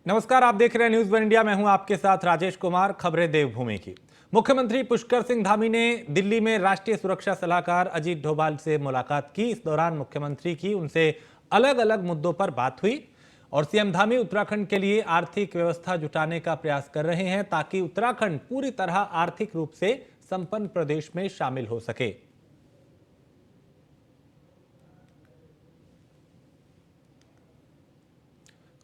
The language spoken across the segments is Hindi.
नमस्कार, आप देख रहे हैं न्यूज़ वन इंडिया। मैं हूं आपके साथ राजेश कुमार। खबरें देवभूमि की। मुख्यमंत्री पुष्कर सिंह धामी ने दिल्ली में राष्ट्रीय सुरक्षा सलाहकार अजीत डोभाल से मुलाकात की। इस दौरान मुख्यमंत्री की उनसे अलग अलग मुद्दों पर बात हुई और सीएम धामी उत्तराखंड के लिए आर्थिक व्यवस्था जुटाने का प्रयास कर रहे हैं ताकि उत्तराखंड पूरी तरह आर्थिक रूप से संपन्न प्रदेश में शामिल हो सके।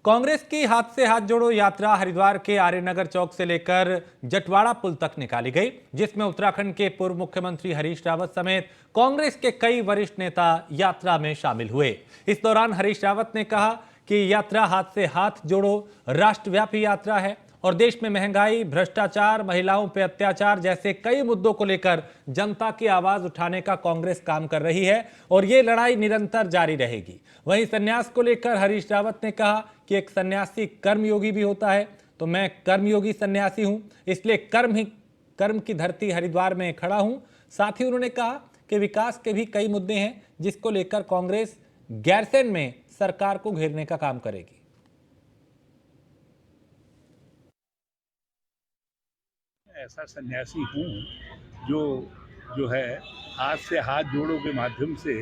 कांग्रेस की हाथ से हाथ जोड़ो यात्रा हरिद्वार के आर्यनगर चौक से लेकर जटवाड़ा पुल तक निकाली गई, जिसमें उत्तराखंड के पूर्व मुख्यमंत्री हरीश रावत समेत कांग्रेस के कई वरिष्ठ नेता यात्रा में शामिल हुए। इस दौरान हरीश रावत ने कहा कि यात्रा हाथ से हाथ जोड़ो राष्ट्रव्यापी यात्रा है और देश में महंगाई, भ्रष्टाचार, महिलाओं पर अत्याचार जैसे कई मुद्दों को लेकर जनता की आवाज उठाने का कांग्रेस काम कर रही है और ये लड़ाई निरंतर जारी रहेगी। वहीं संन्यास को लेकर हरीश रावत ने कहा कि एक सन्यासी कर्मयोगी भी होता है, तो मैं कर्मयोगी सन्यासी हूं, इसलिए कर्म की धरती हरिद्वार में खड़ा हूं। साथ ही उन्होंने कहा कि विकास के भी कई मुद्दे हैं जिसको लेकर कांग्रेस गैरसैंण में सरकार को घेरने का काम करेगी। ऐसा सन्यासी हूँ जो है हाथ से हाथ जोड़ों के माध्यम से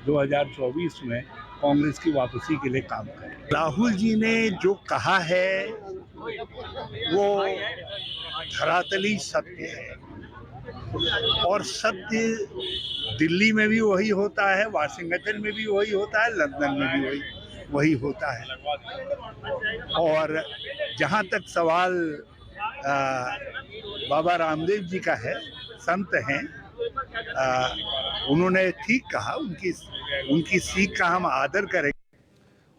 2024 में कांग्रेस की वापसी के लिए काम करें। राहुल जी ने जो कहा है वो धरातली सत्य है और सत्य दिल्ली में भी वही होता है, वाशिंगटन में भी वही होता है, लंदन में भी वही होता है। और जहाँ तक सवाल बाबा रामदेव जी का है, संत हैं, उन्होंने ठीक कहा, उनकी सीख का हम आदर करें।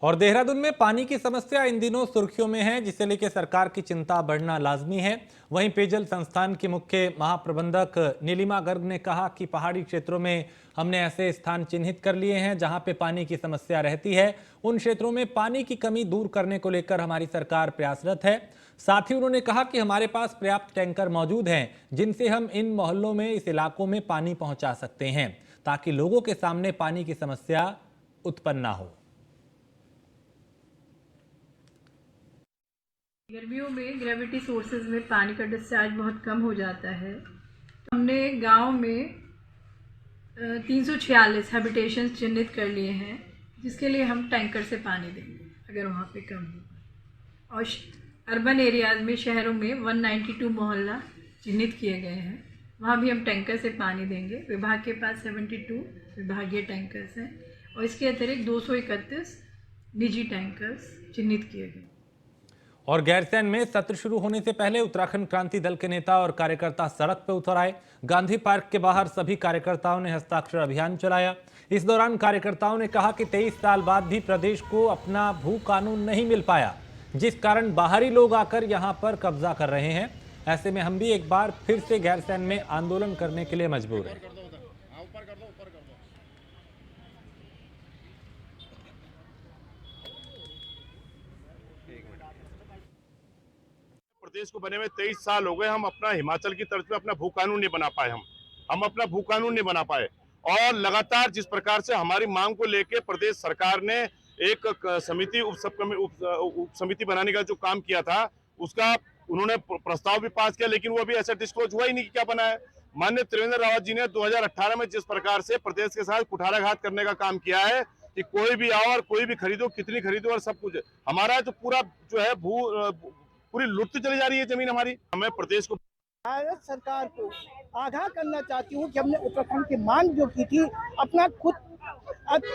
और देहरादून में पानी की समस्या इन दिनों सुर्खियों में है, जिसे लेकर सरकार की चिंता बढ़ना लाजमी है। वहीं पेयजल संस्थान की मुख्य महाप्रबंधक नीलिमा गर्ग ने कहा कि पहाड़ी क्षेत्रों में हमने ऐसे स्थान चिन्हित कर लिए हैं जहां पे पानी की समस्या रहती है। उन क्षेत्रों में पानी की कमी दूर करने को लेकर हमारी सरकार प्रयासरत है। साथ ही उन्होंने कहा कि हमारे पास पर्याप्त टैंकर मौजूद हैं जिनसे हम इन मोहल्लों में, इस इलाकों में पानी पहुंचा सकते हैं ताकि लोगों के सामने पानी की समस्या उत्पन्न ना हो। गर्मियों में ग्रेविटी सोर्सेज में पानी का डिस्चार्ज बहुत कम हो जाता है। तो हमने गांव में 346 हैबिटेशन चिन्हित कर लिए हैं जिसके लिए हम टैंकर से पानी देंगे अगर वहाँ पे कम होगा। और अर्बन एरियाज में, शहरों में 192 मोहल्ला चिन्हित किए गए हैं, वहाँ भी हम टैंकर से पानी देंगे। विभाग के पास 72 विभागीय टैंकर्स हैं और इसके अतिरिक्त 231 निजी टैंकर्स चिन्हित किए गए। और गैरसैंण में सत्र शुरू होने से पहले उत्तराखंड क्रांति दल के नेता और कार्यकर्ता सड़क पर उतर आए। गांधी पार्क के बाहर सभी कार्यकर्ताओं ने हस्ताक्षर अभियान चलाया। इस दौरान कार्यकर्ताओं ने कहा कि 23 साल बाद भी प्रदेश को अपना भू कानून नहीं मिल पाया, जिस कारण बाहरी लोग आकर यहां पर कब्जा कर रहे हैं। ऐसे में हम भी एक बार फिर से गैरसैंण में आंदोलन करने के लिए मजबूर हैं। प्रदेश को बने हुए 23 साल हो गए, हम अपना हिमाचल की तर्ज पे अपना भू कानून नहीं बना पाए। हम अपना भू कानून नहीं बना पाए और लगातार जिस प्रकार से हमारी मांग को लेके प्रदेश सरकार ने एक समिति उप समिति बनाने का जो काम किया था, उसका उन्होंने प्रस्ताव भी पास किया, लेकिन वो अभी ऐसा डिस्क्लोज हुआ ही नहीं कि क्या बना है। माननीय त्रिवेंद्र रावत जी ने 2018 में जिस प्रकार से प्रदेश के साथ कुठाराघात करने का काम किया है कि कोई भी आओ और कोई भी खरीदो, कितनी खरीदो और सब कुछ, हमारा तो पूरा जो है पूरी लुटती चली जा रही है जमीन हमारी। हमें प्रदेश को, भारत सरकार को आगाह करना चाहती हूँ कि हमने उत्तराखंड की मांग जो की थी, अपना खुद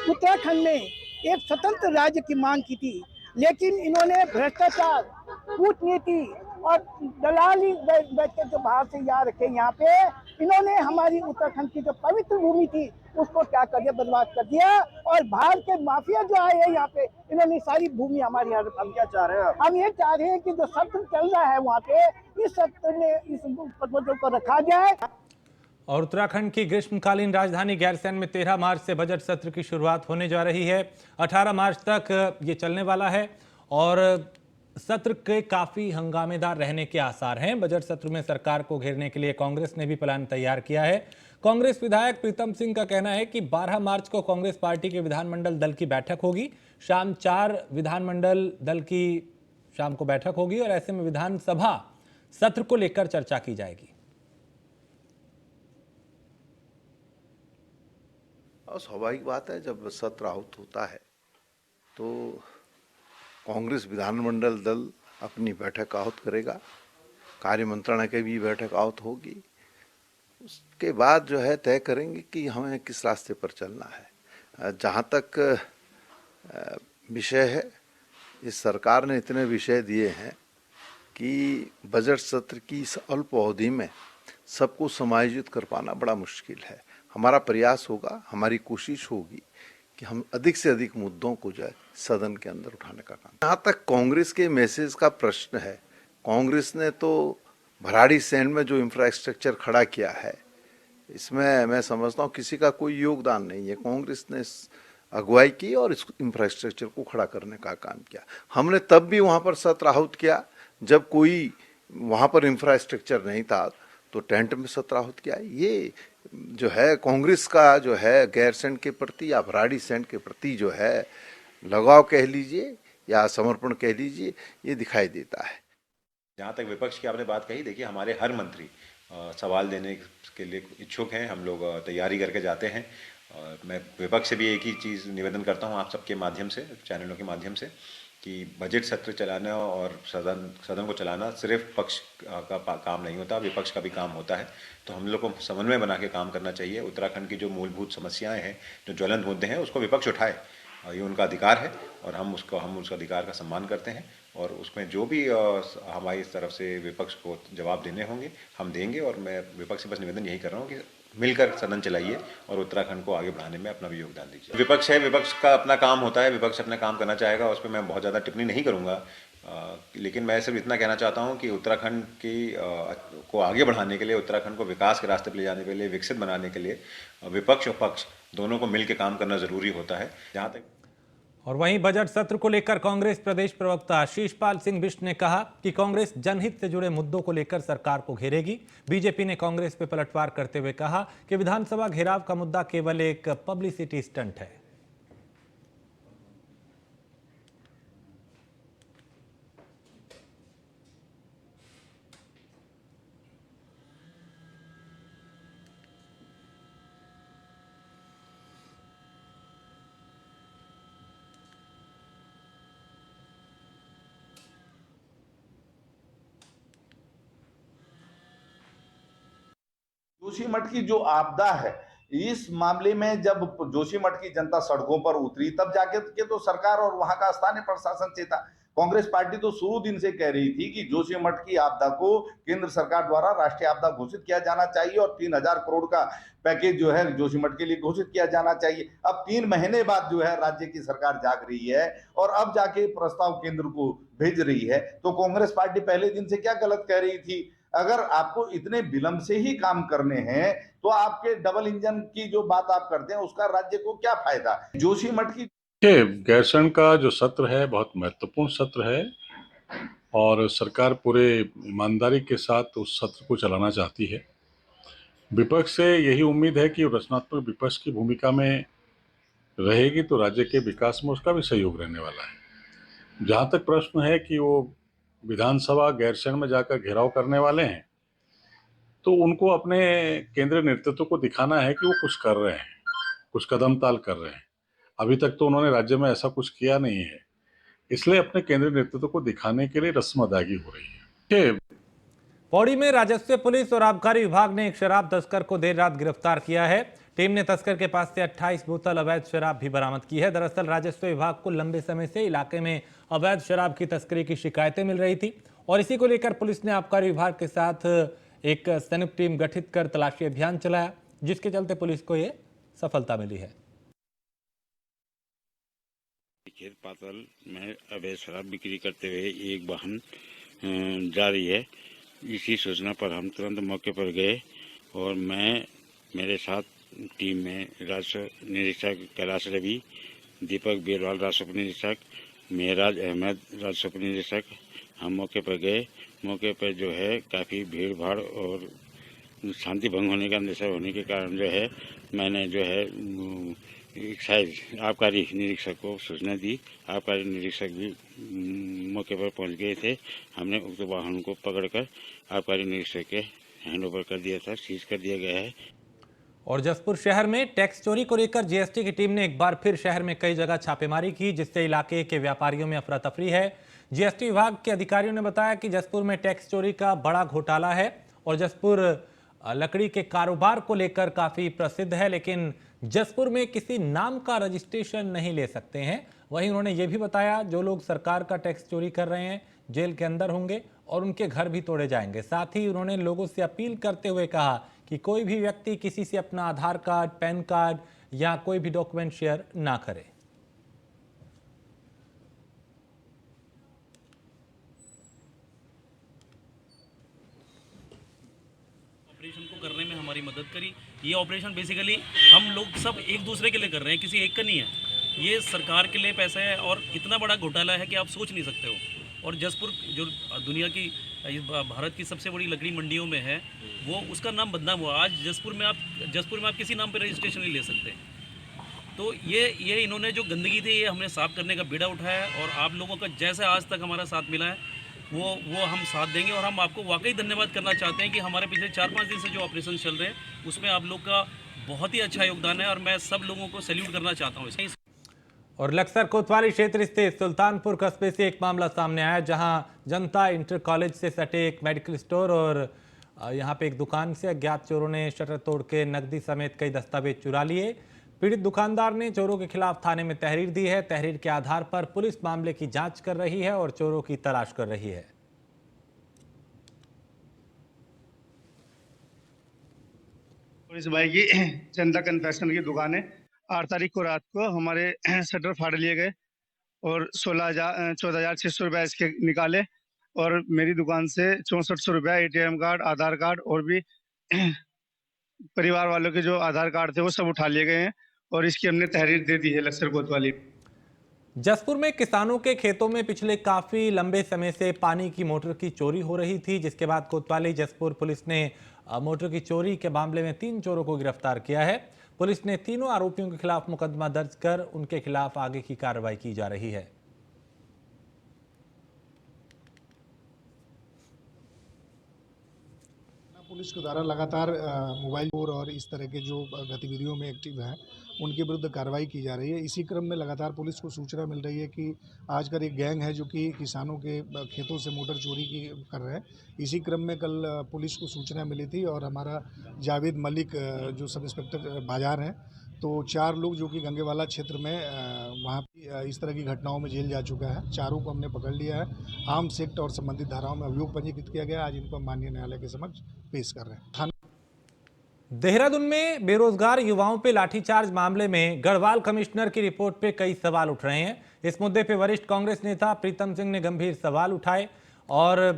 उत्तराखंड में एक स्वतंत्र राज्य की मांग की थी, लेकिन इन्होंने भ्रष्टाचार, कूटनीति और दलाली बैठ के जो बाहर से यहाँ रखे, यहाँ पे इन्होंने हमारी उत्तराखंड की जो पवित्र भूमि थी उसको क्या कर दिया, बर्बाद कर दिया। और बाहर के माफिया जो आए हैं यहाँ पे, इन्होंने सारी भूमि हमारी यहाँ। हम क्या चाह रहे हैं? हम ये चाह रहे हैं कि जो सत्र चल रहा है वहाँ पे, इस सत्र में इस प्रपोजल को रखा जाए। और उत्तराखंड की ग्रीष्मकालीन राजधानी गैरसैंण में 13 मार्च से बजट सत्र की शुरुआत होने जा रही है। 18 मार्च तक ये चलने वाला है और सत्र के काफी हंगामेदार रहने के आसार हैं। बजट सत्र में सरकार को घेरने के लिए कांग्रेस ने भी प्लान तैयार किया है। कांग्रेस विधायक प्रीतम सिंह का कहना है कि 12 मार्च को कांग्रेस पार्टी के विधानमंडल दल की बैठक होगी। शाम 4 विधानमंडल दल की शाम को बैठक होगी और ऐसे में विधानसभा सत्र को लेकर चर्चा की जाएगी। और स्वाभाविक बात है, जब सत्र आहूत होता है तो कांग्रेस विधानमंडल दल अपनी बैठक आहूत करेगा, कार्य मंत्रणा की भी बैठक आहूत होगी। उसके बाद जो है तय करेंगे कि हमें किस रास्ते पर चलना है। जहाँ तक विषय है, इस सरकार ने इतने विषय दिए हैं कि बजट सत्र की इस अल्प अवधि में सबको समायोजित कर पाना बड़ा मुश्किल है। हमारा प्रयास होगा, हमारी कोशिश होगी कि हम अधिक से अधिक मुद्दों को जो है सदन के अंदर उठाने का काम। जहाँ तक कांग्रेस के मैसेज का प्रश्न है, कांग्रेस ने तो भराड़ीसैंण में जो इंफ्रास्ट्रक्चर खड़ा किया है, इसमें मैं समझता हूँ किसी का कोई योगदान नहीं है। कांग्रेस ने अगुवाई की और इस इंफ्रास्ट्रक्चर को खड़ा करने का काम किया। हमने तब भी वहाँ पर सत्र आहूत किया जब कोई वहाँ पर इंफ्रास्ट्रक्चर नहीं था, तो टेंट में सत्र आहूत किया। ये जो है कांग्रेस का जो है गैरसैंण के प्रति या भराड़ीसैंण के प्रति जो है लगाव कह लीजिए या समर्पण कह लीजिए, ये दिखाई देता है। जहाँ तक विपक्ष की आपने बात कही, देखिए हमारे हर मंत्री सवाल देने के लिए इच्छुक हैं। हम लोग तैयारी करके जाते हैं। मैं विपक्ष से भी एक ही चीज़ निवेदन करता हूँ आप सबके माध्यम से, चैनलों के माध्यम से, कि बजट सत्र चलाना और सदन को चलाना सिर्फ पक्ष का काम नहीं होता, विपक्ष का भी काम होता है। तो हम लोग को समन्वय बना के काम करना चाहिए। उत्तराखंड की जो मूलभूत समस्याएं हैं, जो ज्वलंत मुद्दे हैं, उसको विपक्ष उठाए, ये उनका अधिकार है और हम उस अधिकार का सम्मान करते हैं। और उसमें जो भी हमारी तरफ से विपक्ष को जवाब देने होंगे हम देंगे। और मैं विपक्ष से बस निवेदन यही कर रहा हूँ कि मिलकर सदन चलाइए और उत्तराखंड को आगे बढ़ाने में अपना भी योगदान दीजिए। विपक्ष है, विपक्ष का अपना काम होता है, विपक्ष अपना काम करना चाहेगा, उस पर मैं बहुत ज़्यादा टिप्पणी नहीं करूँगा। लेकिन मैं सिर्फ इतना कहना चाहता हूँ कि उत्तराखंड को आगे बढ़ाने के लिए, उत्तराखंड को विकास के रास्ते पर ले जाने के लिए, विकसित बनाने के लिए विपक्ष और पक्ष दोनों को मिलकर काम करना ज़रूरी होता है। जहाँ तक और वहीं बजट सत्र को लेकर कांग्रेस प्रदेश प्रवक्ता आशीषपाल सिंह बिष्ट ने कहा कि कांग्रेस जनहित से जुड़े मुद्दों को लेकर सरकार को घेरेगी। बीजेपी ने कांग्रेस पे पलटवार करते हुए कहा कि विधानसभा घेराव का मुद्दा केवल एक पब्लिसिटी स्टंट है। जोशीमठ की जो आपदा है, इस मामले में जब जोशीमठ की जनता सड़कों पर उतरी, तब जाके के तो सरकार और वहां का स्थानीय प्रशासन चेता। कांग्रेस पार्टी तो शुरू दिन से कह रही थी कि जोशीमठ की आपदा को केंद्र सरकार द्वारा राष्ट्रीय आपदा घोषित किया जाना चाहिए और 3000 करोड़ का पैकेज जो है जोशीमठ के लिए घोषित किया जाना चाहिए। अब 3 महीने बाद जो है राज्य की सरकार जाग रही है और अब जाके प्रस्ताव केंद्र को भेज रही है। तो कांग्रेस पार्टी पहले दिन से क्या गलत कह रही थी? अगर आपको इतने विलंब से ही काम करने हैं तो आपके डबल इंजन की जो बात आप करते हैं उसका राज्य को क्या फायदा? जोशीमठ की गैरसैंण का जो सत्र है बहुत महत्वपूर्ण सत्र है और सरकार पूरे ईमानदारी के साथ उस सत्र को चलाना चाहती है। विपक्ष से यही उम्मीद है कि रचनात्मक विपक्ष की भूमिका में रहेगी तो राज्य के विकास में उसका भी सहयोग रहने वाला है। जहाँ तक प्रश्न है कि वो विधानसभा गैरसैंण में जाकर घेराव करने वाले हैं, तो उनको अपने केंद्रीय नेतृत्व को दिखाना है कि वो कुछ कर रहे हैं, कुछ कदम ताल कर रहे हैं। अभी तक तो उन्होंने राज्य में ऐसा कुछ किया नहीं है, इसलिए अपने केंद्रीय नेतृत्व को दिखाने के लिए रस्म अदायगी हो रही है। पौड़ी में राजस्व पुलिस और आबकारी विभाग ने एक शराब तस्कर को देर रात गिरफ्तार किया है। टीम ने तस्कर के पास से 28 बोतल अवैध शराब भी बरामद की है। दरअसल राजस्व विभाग को लंबे समय से इलाके में अवैध शराब की तस्करी की शिकायतें मिल रही थी और इसी को लेकर पुलिस ने आबकारी विभाग के साथ एक संयुक्त टीम गठित कर तलाशी अभियान चलाया, जिसके चलते पुलिस को ये सफलता मिली है। खेत पातल में अवैध शराब बिक्री करते हुए एक वाहन जा रही है। इसी सूचना पर हम तुरंत मौके पर गए और मेरे साथ टीम में राजस्व निरीक्षक कैलाश रवि, दीपक बेरवाल राजस्व निरीक्षक, मेहराज अहमद राजस्व निरीक्षक, हम मौके पर गए। मौके पर जो है काफ़ी भीड़ भाड़ और शांति भंग होने का अंदेशा होने के कारण जो है मैंने जो है एक्साइज आबकारी निरीक्षक को सूचना दी। आबकारी निरीक्षक भी मौके पर पहुंच गए थे। हमने उक्त वाहन को पकड़कर आबकारी निरीक्षक के हैंडओवर कर दिया था, सीज कर दिया गया है। और जसपुर शहर में टैक्स चोरी को लेकर जीएसटी की टीम ने एक बार फिर शहर में कई जगह छापेमारी की, जिससे इलाके के व्यापारियों में अफरा तफरी है। जीएसटी विभाग के अधिकारियों ने बताया कि जसपुर में टैक्स चोरी का बड़ा घोटाला है और जसपुर लकड़ी के कारोबार को लेकर काफी प्रसिद्ध है, लेकिन जसपुर में किसी नाम का रजिस्ट्रेशन नहीं ले सकते हैं। वहीं उन्होंने ये भी बताया जो लोग सरकार का टैक्स चोरी कर रहे हैं जेल के अंदर होंगे और उनके घर भी तोड़े जाएंगे। साथ ही उन्होंने लोगों से अपील करते हुए कहा कि कोई भी व्यक्ति किसी से अपना आधार कार्ड, पैन कार्ड या कोई भी डॉक्यूमेंट शेयर ना करे। ऑपरेशन को करने में हमारी मदद करी। ये ऑपरेशन बेसिकली हम लोग सब एक दूसरे के लिए कर रहे हैं, किसी एक का नहीं है। ये सरकार के लिए पैसा है और इतना बड़ा घोटाला है कि आप सोच नहीं सकते हो। और जसपुर जो दुनिया की भारत की सबसे बड़ी लकड़ी मंडियों में है, वो उसका नाम बदनाम हुआ। आज जसपुर में आप किसी नाम पे रजिस्ट्रेशन नहीं ले सकते। तो ये इन्होंने जो गंदगी थी ये हमने साफ करने का बीड़ा उठाया और आप लोगों का जैसे आज तक हमारा साथ मिला है वो हम साथ देंगे। और हम आपको वाकई धन्यवाद करना चाहते हैं कि हमारे पिछले 4-5 दिन से जो ऑपरेशन चल रहे हैं उसमें आप लोग का बहुत ही अच्छा योगदान है और मैं सब लोगों को सैल्यूट करना चाहता हूँ। और लक्सर कोतवाली क्षेत्र स्थित सुल्तानपुर कस्बे से एक मामला सामने आया, जहां जनता इंटर कॉलेज से सटे एक मेडिकल स्टोर और यहां पे एक दुकान से अज्ञात चोरों ने शटर तोड़ के नकदी समेत कई दस्तावेज चुरा लिए। पीड़ित दुकानदार ने चोरों के खिलाफ थाने में तहरीर दी है। तहरीर के आधार पर पुलिस मामले की जांच कर रही है और चोरों की तलाश कर रही है। पुलिस भाई की जनता कन्फेक्शन की दुकान है। 8 तारीख को रात को हमारे शटर फाड़ लिए गए और 14,600 रुपये इसके निकाले और मेरी दुकान से 6400 रुपया ATM कार्ड, आधार कार्ड और भी परिवार वालों के जो आधार कार्ड थे वो सब उठा लिए गए हैं और इसकी हमने तहरीर दे दी है लक्सर कोतवाली। जसपुर में किसानों के खेतों में पिछले काफी लंबे समय से पानी की मोटर की चोरी हो रही थी, जिसके बाद कोतवाली जसपुर पुलिस ने मोटर की चोरी के मामले में 3 चोरों को गिरफ्तार किया है। पुलिस ने तीनों आरोपियों के खिलाफ मुकदमा दर्ज कर उनके खिलाफ आगे की कार्रवाई की जा रही है। पुलिस के द्वारा लगातार मोबाइल फोन और इस तरह के जो गतिविधियों में एक्टिव हैं उनके विरुद्ध कार्रवाई की जा रही है। इसी क्रम में लगातार पुलिस को सूचना मिल रही है कि आजकल एक गैंग है जो कि किसानों के खेतों से मोटर चोरी की कर रहे हैं। इसी क्रम में कल पुलिस को सूचना मिली थी और हमारा जावेद मलिक जो सब इंस्पेक्टर बाजार हैं, तो 4 लोग जो कि गंगेवाला क्षेत्र में वहाँ इस तरह की घटनाओं में जेल जा चुका है। 4 को हमने पकड़ लिया है। आर्म्स एक्ट और संबंधित धाराओं में अभियोग पंजीकृत किया गया। आज इनको हम माननीय न्यायालय के समक्ष पेश कर रहे हैं। देहरादून में बेरोजगार युवाओं पे लाठीचार्ज मामले में गढ़वाल कमिश्नर की रिपोर्ट पे कई सवाल उठ रहे हैं। इस मुद्दे पे वरिष्ठ कांग्रेस नेता प्रीतम सिंह ने गंभीर सवाल उठाए और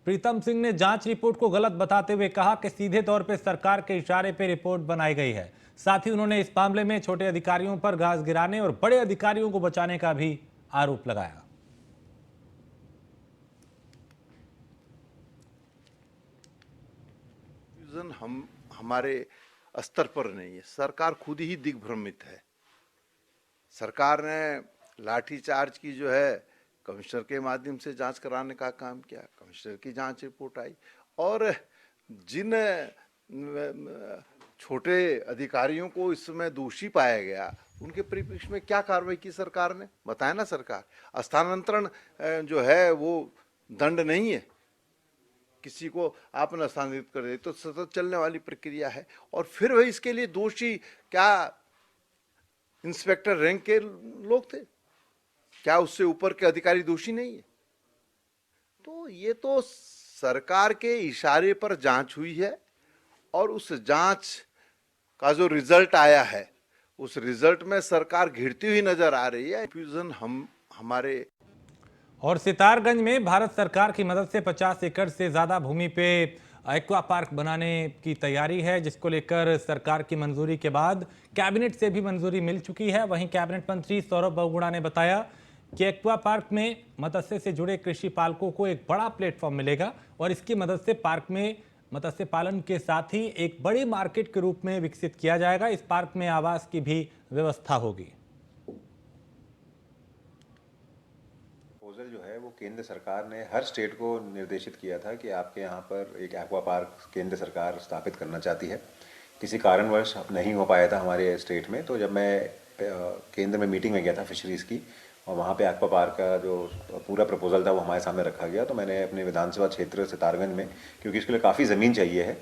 प्रीतम सिंह ने जांच रिपोर्ट को गलत बताते हुए कहा कि सीधे तौर पे सरकार के इशारे पे रिपोर्ट बनाई गई है। साथ ही उन्होंने इस मामले में छोटे अधिकारियों पर घास गिराने और बड़े अधिकारियों को बचाने का भी आरोप लगाया। हमारे स्तर पर नहीं है, सरकार खुद ही दिग्भ्रमित है। सरकार ने लाठीचार्ज की जो है कमिश्नर के माध्यम से जांच कराने का काम किया, कमिश्नर की जांच रिपोर्ट आई और जिन छोटे अधिकारियों को इसमें दोषी पाया गया उनके परिप्रेक्ष्य में क्या कार्रवाई की सरकार ने, बताया ना। सरकार स्थानांतरण जो है वो दंड नहीं है, किसी को आपने स्थानांतरित कर दे तो सतत चलने वाली प्रक्रिया है। और फिर वही इसके लिए दोषी क्या इंस्पेक्टर रैंक के लोग थे, क्या उससे ऊपर के अधिकारी दोषी नहीं है? तो ये तो सरकार के इशारे पर जांच हुई है और उस जांच का जो रिजल्ट आया है उस रिजल्ट में सरकार घिरती हुई नजर आ रही है। फ्यूजन हमारे और सितारगंज में भारत सरकार की मदद से 50 एकड़ से ज्यादा भूमि पे एक्वा पार्क बनाने की तैयारी है, जिसको लेकर सरकार की मंजूरी के बाद कैबिनेट से भी मंजूरी मिल चुकी है। वहीं कैबिनेट मंत्री सौरभ बहुगुणा ने बताया कि एक्वा पार्क में मत्स्य से जुड़े कृषि पालकों को एक बड़ा प्लेटफॉर्म मिलेगा और इसकी मदद से पार्क में मत्स्य पालन के साथ ही एक बड़ी मार्केट के रूप में विकसित किया जाएगा। इस पार्क में आवास की भी व्यवस्था होगी। प्रपोजल जो है वो केंद्र सरकार ने हर स्टेट को निर्देशित किया था कि आपके यहाँ पर एक एक्वा पार्क केंद्र सरकार स्थापित करना चाहती है। किसी कारणवश नहीं हो पाया था हमारे स्टेट में, तो जब मैं केंद्र में मीटिंग में गया था फिशरीज़ की, और वहाँ पे एक्वा पार्क का जो पूरा प्रपोजल था वो हमारे सामने रखा गया, तो मैंने अपने विधानसभा क्षेत्र सितारगंज में, क्योंकि इसके लिए काफ़ी ज़मीन चाहिए है,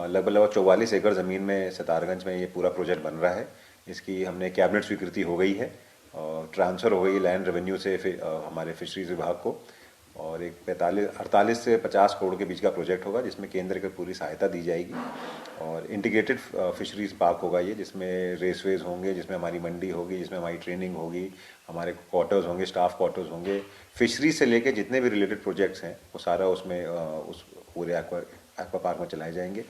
लगभग 44 एकड़ ज़मीन में सितारगंज में ये पूरा प्रोजेक्ट बन रहा है। इसकी हमने कैबिनेट स्वीकृति हो गई है और ट्रांसफ़र हो गई लैंड रेवेन्यू से हमारे फिशरीज़ विभाग को, और एक 48 से 50 करोड़ के बीच का प्रोजेक्ट होगा जिसमें केंद्र की पूरी सहायता दी जाएगी। और इंटीग्रेटेड फिशरीज़ पार्क होगा ये, जिसमें रेसवेज होंगे, जिसमें हमारी मंडी होगी, जिसमें हमारी ट्रेनिंग होगी, हमारे क्वार्टर्स होंगे, स्टाफ क्वार्टर्स होंगे। फिशरीज से लेके जितने भी रिलेटेड प्रोजेक्ट्स हैं वो सारा उसमें उस पूरे एक्वा पार्क में चलाए जाएंगे।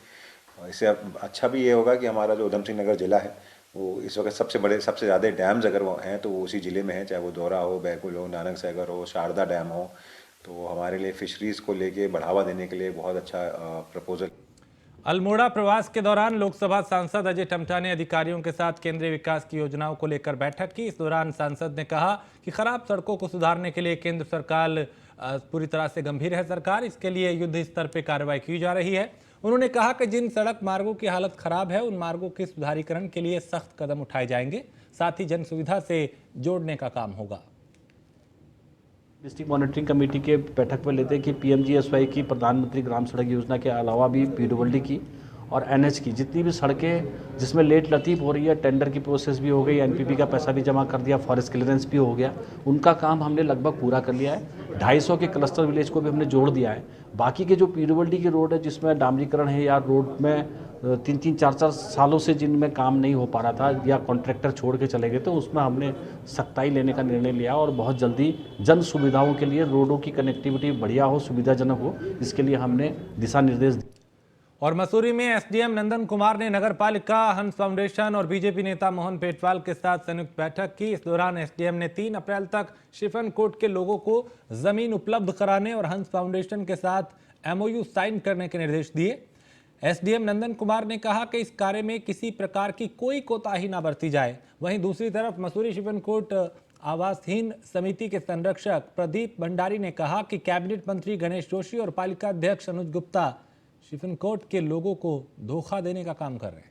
इससे अब अच्छा भी ये होगा कि हमारा जो उधम सिंह नगर जिला है वो इस वक्त सबसे ज़्यादा डैम्स अगर वो हैं तो वो उसी ज़िले में हैं, चाहे वो दौरा हो, बैकुल हो, नानक सागर हो, शारदा डैम हो। तो हमारे लिए फिशरीज़ को लेके बढ़ावा देने के लिए बहुत अच्छा प्रपोजल। अल्मोड़ा प्रवास के दौरान लोकसभा सांसद अजय टम्टा ने अधिकारियों के साथ केंद्रीय विकास की योजनाओं को लेकर बैठक की। इस दौरान सांसद ने कहा कि खराब सड़कों को सुधारने के लिए केंद्र सरकार पूरी तरह से गंभीर है। सरकार इसके लिए युद्ध स्तर पर कार्रवाई की जा रही है। उन्होंने कहा कि जिन सड़क मार्गों की हालत खराब है उन मार्गों के सुधारीकरण के लिए सख्त कदम उठाए जाएंगे, साथ ही जन सुविधा से जोड़ने का काम होगा। डिस्ट्रिक्ट मॉनिटरिंग कमेटी के बैठक में लेते हैं कि पीएमजीएसवाई की, प्रधानमंत्री ग्राम सड़क योजना के अलावा भी पीडब्ल्यूडी की और एनएच की जितनी भी सड़कें जिसमें लेट लतीफ़ हो रही है, टेंडर की प्रोसेस भी हो गई, एनपीपी का पैसा भी जमा कर दिया, फॉरेस्ट क्लियरेंस भी हो गया, उनका काम हमने लगभग पूरा कर लिया है। 250 के क्लस्टर विलेज को भी हमने जोड़ दिया है। बाकी के जो पीडब्ल्यूडी की रोड है जिसमें डामरीकरण है या रोड में 3-3, 4-4 सालों से जिनमें काम नहीं हो पा रहा था या कॉन्ट्रैक्टर छोड़ के चले गए, तो उसमें हमने सख्ताई लेने का निर्णय लिया और बहुत जल्दी जन सुविधाओं के लिए रोडों की कनेक्टिविटी बढ़िया हो, सुविधाजनक हो, इसके लिए हमने दिशा निर्देश दिए। और मसूरी में एसडीएम नंदन कुमार ने नगर पालिका, हंस फाउंडेशन और बीजेपी नेता मोहन पेटवाल के साथ संयुक्त बैठक की। इस दौरान एसडीएम ने 3 अप्रैल तक शिफनकोट के लोगों को जमीन उपलब्ध कराने और हंस फाउंडेशन के साथ एमओयू साइन करने के निर्देश दिए। एसडीएम नंदन कुमार ने कहा कि इस कार्य में किसी प्रकार की कोई कोताही न बरती जाए। वहीं दूसरी तरफ मसूरी शिफनकोट आवासहीन समिति के संरक्षक प्रदीप भंडारी ने कहा कि कैबिनेट मंत्री गणेश जोशी और पालिका अध्यक्ष अनुज गुप्ता शिफनकोट के लोगों को धोखा देने का काम कर रहे हैं।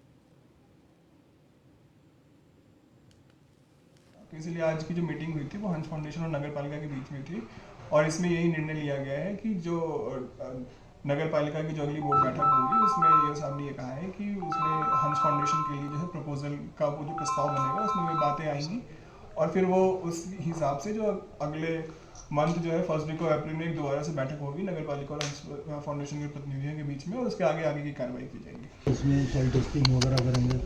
तो इसलिए आज की जो मीटिंग हुई थी वो हंस फाउंडेशन और नगर पालिका के बीच में थी और इसमें यही निर्णय लिया गया है कि जो नगर पालिका की जो अगली बोर्ड बैठक होगी उसमें ये साहब ने ये कहा है कि उसमें हंस फाउंडेशन के लिए जो है प्रपोजल का वो जो प्रस्ताव बनेगा उसमें ये बातें आएंगी और फिर वो उस हिसाब से जो अगले मंथ जो है 1 अप्रैल में एक दोबारा से बैठक होगी नगर पालिका और हंस फाउंडेशन के प्रतिनिधियों के बीच में और उसके आगे की कार्रवाई की जाएगी। इसमें सॉइल टेस्टिंग वगैरह करेंगे।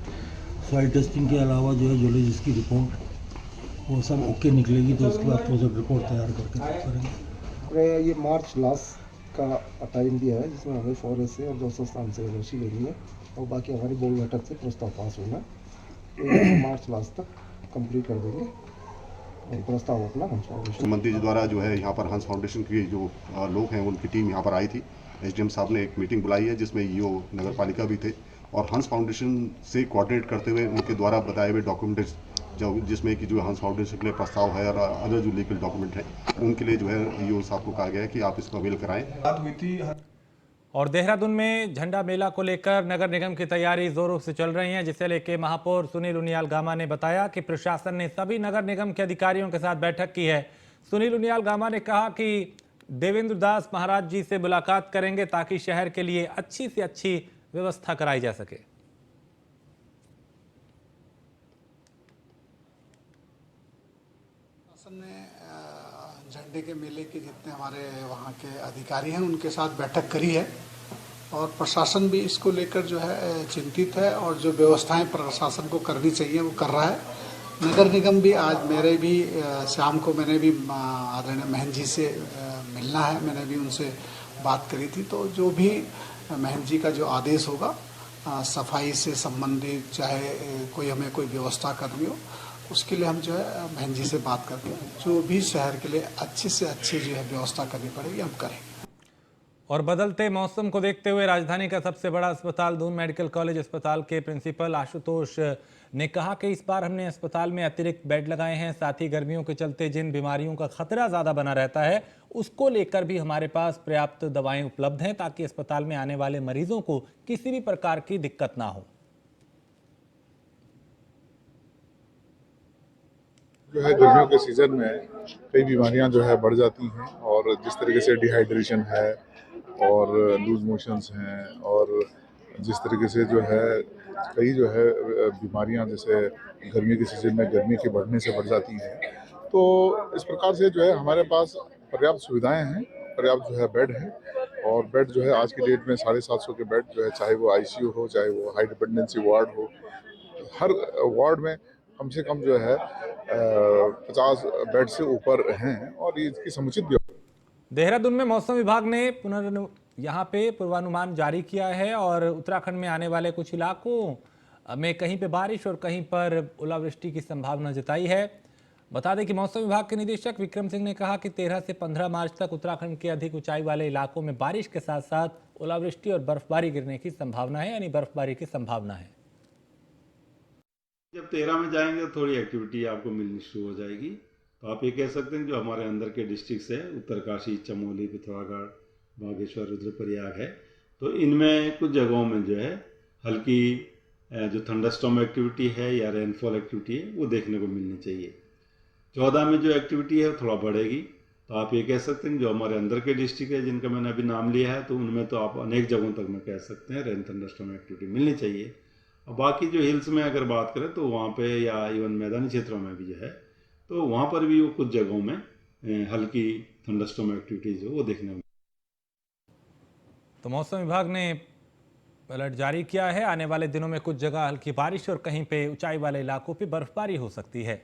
सॉइल टेस्टिंग के अलावा जो है जियोलॉजिस्ट की रिपोर्ट वो सब ओके निकलेगी तो उसके बाद प्रोजेक्ट रिपोर्ट तैयार करके करेंगे। ये मार्च लास्ट का टाइम दिया है जिसमें हमें फॉरेस्ट से और 200 स्थान से एनओसी लेनी है और बाकी हमारी बोर्ड बैठक से प्रस्ताव पास होना है। तो मार्च लास्ट तक कंप्लीट कर देंगे और प्रस्ताव अपना हंस फाउंडेशन। मुख्यमंत्री जी द्वारा जो है यहाँ पर हंस फाउंडेशन की जो लोग हैं उनकी टीम यहाँ पर आई थी। एसडीएम साहब ने एक मीटिंग बुलाई है जिसमें ईओ नगर पालिका भी थे और हंस फाउंडेशन से कोऑर्डिनेट करते हुए उनके द्वारा बताए हुए डॉक्यूमेंट्स जिसमें कि जो हंस फाउंडेशन के लिए प्रस्ताव है और अदर जो लीगल डॉक्यूमेंट हैं उनके लिए जो है ईओ साहब को कहा गया है कि आप इसको अवेल कराएं। बात हुई थी। और देहरादून में झंडा मेला को लेकर नगर निगम की तैयारी जोरों से चल रही है, जिसे लेकर महापौर सुनील उनियाल गामा ने बताया कि प्रशासन ने सभी नगर निगम के अधिकारियों के साथ बैठक की है। सुनील उनियाल गामा ने कहा कि देवेंद्र दास महाराज जी से मुलाकात करेंगे ताकि शहर के लिए अच्छी से अच्छी व्यवस्था कराई जा सके। झंडे के मेले के जितने हमारे वहाँ के अधिकारी हैं उनके साथ बैठक करी है और प्रशासन भी इसको लेकर जो है चिंतित है और जो व्यवस्थाएं प्रशासन को करनी चाहिए वो कर रहा है। नगर निगम भी आज मेरे भी शाम को मैंने भी आदरणीय महन जी से मिलना है, मैंने भी उनसे बात करी थी। तो जो भी महन जी का जो आदेश होगा सफाई से संबंधित चाहे कोई हमें कोई व्यवस्था करनी हो उसके लिए हम जो है बहन जी से बात करके जो भी शहर के लिए अच्छी से अच्छी जो है व्यवस्था करनी पड़ेगी हम करेंगे। और बदलते मौसम को देखते हुए राजधानी का सबसे बड़ा अस्पताल दून मेडिकल कॉलेज अस्पताल के प्रिंसिपल आशुतोष ने कहा कि इस बार हमने अस्पताल में अतिरिक्त बेड लगाए हैं। साथ ही गर्मियों के चलते जिन बीमारियों का खतरा ज़्यादा बना रहता है उसको लेकर भी हमारे पास पर्याप्त दवाएं उपलब्ध हैं ताकि अस्पताल में आने वाले मरीजों को किसी भी प्रकार की दिक्कत ना हो। जो है गर्मियों के सीजन में कई बीमारियां जो है बढ़ जाती हैं और जिस तरीके से डिहाइड्रेशन है और लूज मोशंस हैं और जिस तरीके से जो है कई जो है बीमारियां जैसे गर्मी के सीजन में गर्मी के बढ़ने से बढ़ जाती हैं, तो इस प्रकार से जो है हमारे पास पर्याप्त सुविधाएं हैं, पर्याप्त जो है बेड हैं और बेड जो है आज की डेट में 750 के बेड जो है, चाहे वो आईसीयू हो चाहे वो हाई डिपेंडेंसी वार्ड हो, हर वार्ड में कम से कम जो है 50 बेड से ऊपर हैं और ये इसकी समुचित व्यवस्था। देहरादून में मौसम विभाग ने यहाँ पे पूर्वानुमान जारी किया है और उत्तराखंड में आने वाले कुछ इलाकों में कहीं पे बारिश और कहीं पर ओलावृष्टि की संभावना जताई है। बता दें कि मौसम विभाग के निदेशक विक्रम सिंह ने कहा कि 13 से 15 मार्च तक उत्तराखंड के अधिक ऊंचाई वाले इलाकों में बारिश के साथ साथ ओलावृष्टि और बर्फबारी गिरने की संभावना है, यानी बर्फबारी की संभावना है। जब 13 में जाएंगे तो थोड़ी एक्टिविटी आपको मिलनी शुरू हो जाएगी, तो आप ये कह सकते हैं जो हमारे अंदर के डिस्ट्रिक्ट है उत्तरकाशी, चमोली, पिथौरागढ़, बागेश्वर, रुद्रप्रयाग है, तो इनमें कुछ जगहों में जो है हल्की जो थंडरस्टॉर्म एक्टिविटी है या रेनफॉल एक्टिविटी है वो देखने को मिलनी चाहिए। 14 में जो एक्टिविटी है वो थोड़ा बढ़ेगी, तो आप ये कह सकते हैं जो हमारे अंदर के डिस्ट्रिक्ट है जिनका मैंने अभी नाम लिया है तो उनमें तो आप अनेक जगहों तक मैं कह सकते हैं रेन थंडरस्टॉर्म एक्टिविटी मिलनी चाहिए। और बाकी जो हिल्स में अगर बात करें तो वहाँ पे या इवन मैदानी क्षेत्रों में भी जो है तो वहाँ पर भी वो कुछ जगहों में हल्की थंडरस्टॉर्म एक्टिविटीज वो देखने में। तो मौसम विभाग ने अलर्ट जारी किया है, आने वाले दिनों में कुछ जगह हल्की बारिश और कहीं पे ऊंचाई वाले इलाकों पे बर्फबारी हो सकती है।